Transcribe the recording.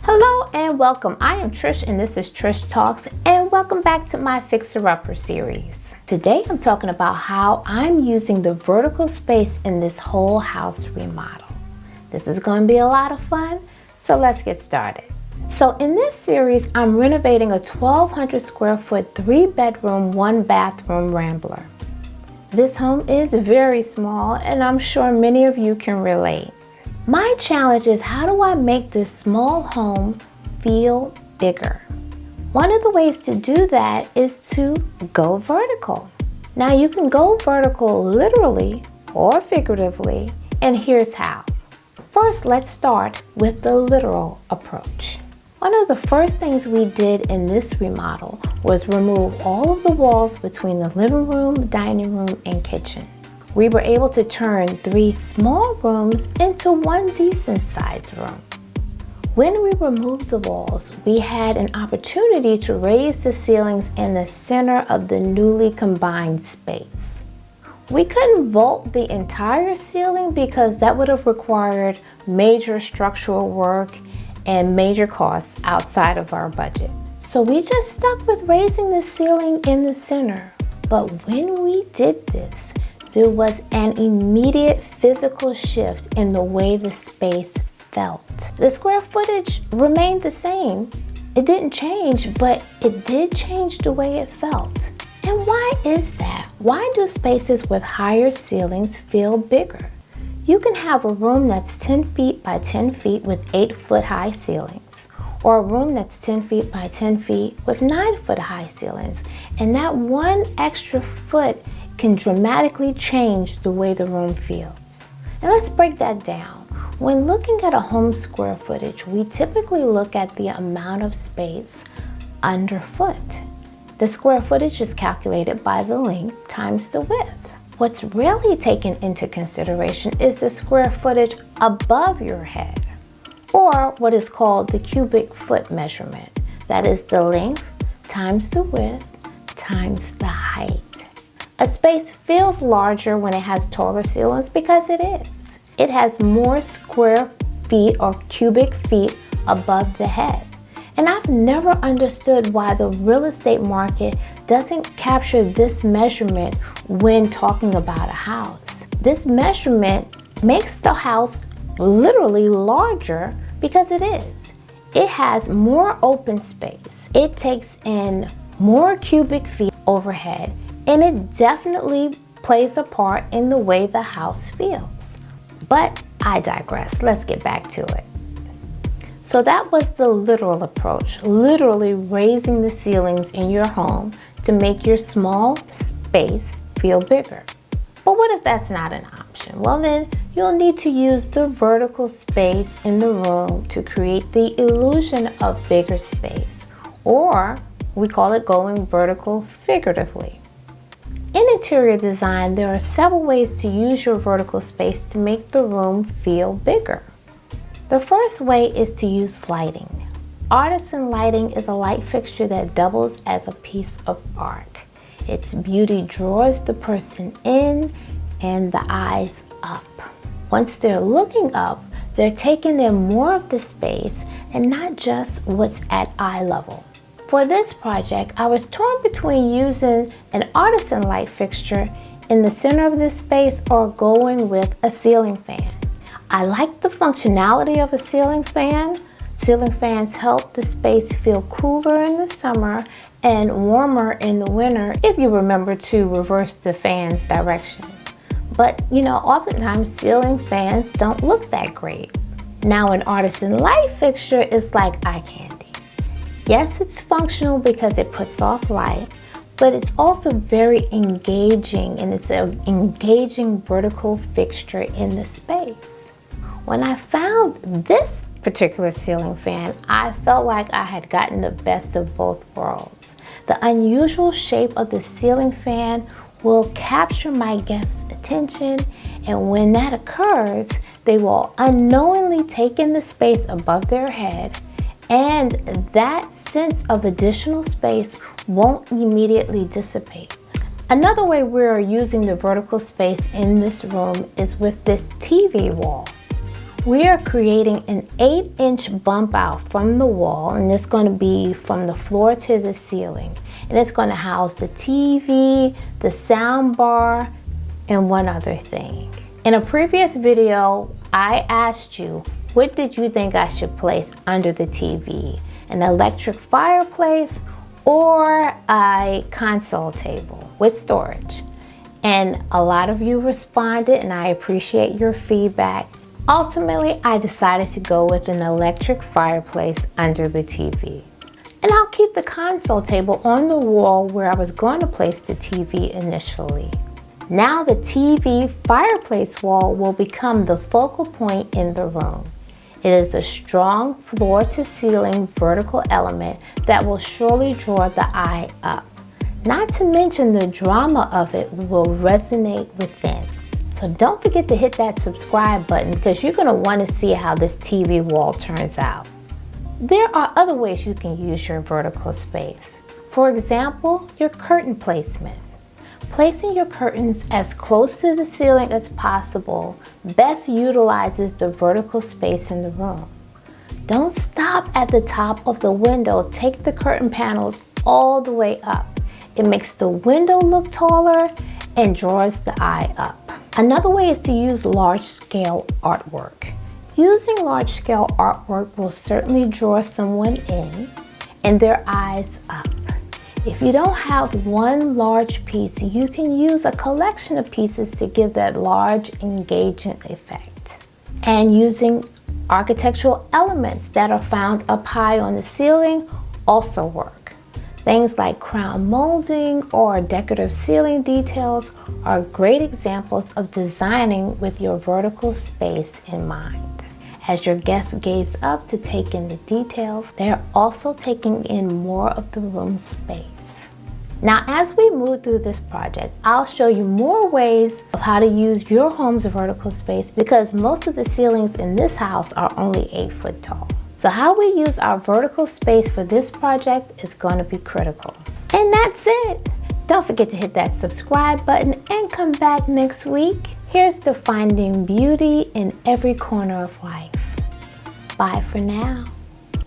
Hello and welcome. I am Trish and this is Trish Talks, and welcome back to my Fixer Upper series. Today I'm talking about how I'm using the vertical space in this whole house remodel. This is going to be a lot of fun, so let's get started. So in this series, I'm renovating a 1,200 square foot 3-bedroom, 1-bathroom Rambler. This home is very small and I'm sure many of you can relate. My challenge is, how do I make this small home feel bigger? One of the ways to do that is to go vertical. Now you can go vertical literally or figuratively, and here's how. First, let's start with the literal approach. One of the first things we did in this remodel was remove all of the walls between the living room, dining room, and kitchen. We were able to turn 3 small rooms into 1 decent sized room. When we removed the walls, we had an opportunity to raise the ceilings in the center of the newly combined space. We couldn't vault the entire ceiling because that would have required major structural work and major costs outside of our budget. So we just stuck with raising the ceiling in the center. But when we did this, there was an immediate physical shift in the way the space felt. The square footage remained the same. It didn't change, but it did change the way it felt. And why is that? Why do spaces with higher ceilings feel bigger? You can have a room that's 10 feet by 10 feet with 8-foot high ceilings, or a room that's 10 feet by 10 feet with 9-foot high ceilings, and that 1 extra foot can dramatically change the way the room feels. And let's break that down. When looking at a home square footage, we typically look at the amount of space under foot. The square footage is calculated by the length times the width. What's rarely taken into consideration is the square footage above your head, or what is called the cubic foot measurement. That is the length times the width times the height. A space feels larger when it has taller ceilings because it is. It has more square feet or cubic feet above the head. And I've never understood why the real estate market doesn't capture this measurement when talking about a house. This measurement makes the house literally larger because it is. It has more open space. It takes in more cubic feet overhead, and it definitely plays a part in the way the house feels. But I digress. Let's get back to it. So that was the literal approach, literally raising the ceilings in your home to make your small space feel bigger. But what if that's not an option? Well, then you'll need to use the vertical space in the room to create the illusion of bigger space, or we call it going vertical figuratively. In interior design, there are several ways to use your vertical space to make the room feel bigger. The first way is to use lighting. Artisan lighting is a light fixture that doubles as a piece of art. Its beauty draws the person in and the eyes up. Once they're looking up, they're taking in more of the space and not just what's at eye level. For this project, I was torn between using an Artisan light fixture in the center of this space or going with a ceiling fan. I like the functionality of a ceiling fan. Ceiling fans help the space feel cooler in the summer and warmer in the winter if you remember to reverse the fan's direction. But oftentimes ceiling fans don't look that great. Now an Artisan light fixture is like eye candy. Yes, it's functional because it puts off light, but it's also very engaging, and it's an engaging vertical fixture in the space. When I found this particular ceiling fan, I felt like I had gotten the best of both worlds. The unusual shape of the ceiling fan will capture my guests' attention, and when that occurs, they will unknowingly take in the space above their head, and that sense of additional space won't immediately dissipate. Another way we're using the vertical space in this room is with this TV wall. We are creating an 8-inch bump out from the wall, and it's going to be from the floor to the ceiling. And it's going to house the TV, the sound bar, and one other thing. In a previous video, I asked you, what did you think I should place under the TV? An electric fireplace or a console table with storage? And a lot of you responded, and I appreciate your feedback. Ultimately, I decided to go with an electric fireplace under the TV. And I'll keep the console table on the wall where I was going to place the TV initially. Now the TV fireplace wall will become the focal point in the room. It is a strong floor-to-ceiling vertical element that will surely draw the eye up. Not to mention the drama of it will resonate within. So don't forget to hit that subscribe button because you're going to want to see how this TV wall turns out. There are other ways you can use your vertical space. For example, your curtain placement. Placing your curtains as close to the ceiling as possible best utilizes the vertical space in the room. Don't stop at the top of the window. Take the curtain panels all the way up. It makes the window look taller and draws the eye up. Another way is to use large-scale artwork. Using large-scale artwork will certainly draw someone in and their eyes up. If you don't have one large piece, you can use a collection of pieces to give that large engaging effect. And using architectural elements that are found up high on the ceiling also work. Things like crown molding or decorative ceiling details are great examples of designing with your vertical space in mind. As your guests gaze up to take in the details, they are also taking in more of the room space. Now, as we move through this project, I'll show you more ways of how to use your home's vertical space because most of the ceilings in this house are only 8 foot tall. So how we use our vertical space for this project is going to be critical. And that's it. Don't forget to hit that subscribe button and come back next week. Here's to finding beauty in every corner of life. Bye for now.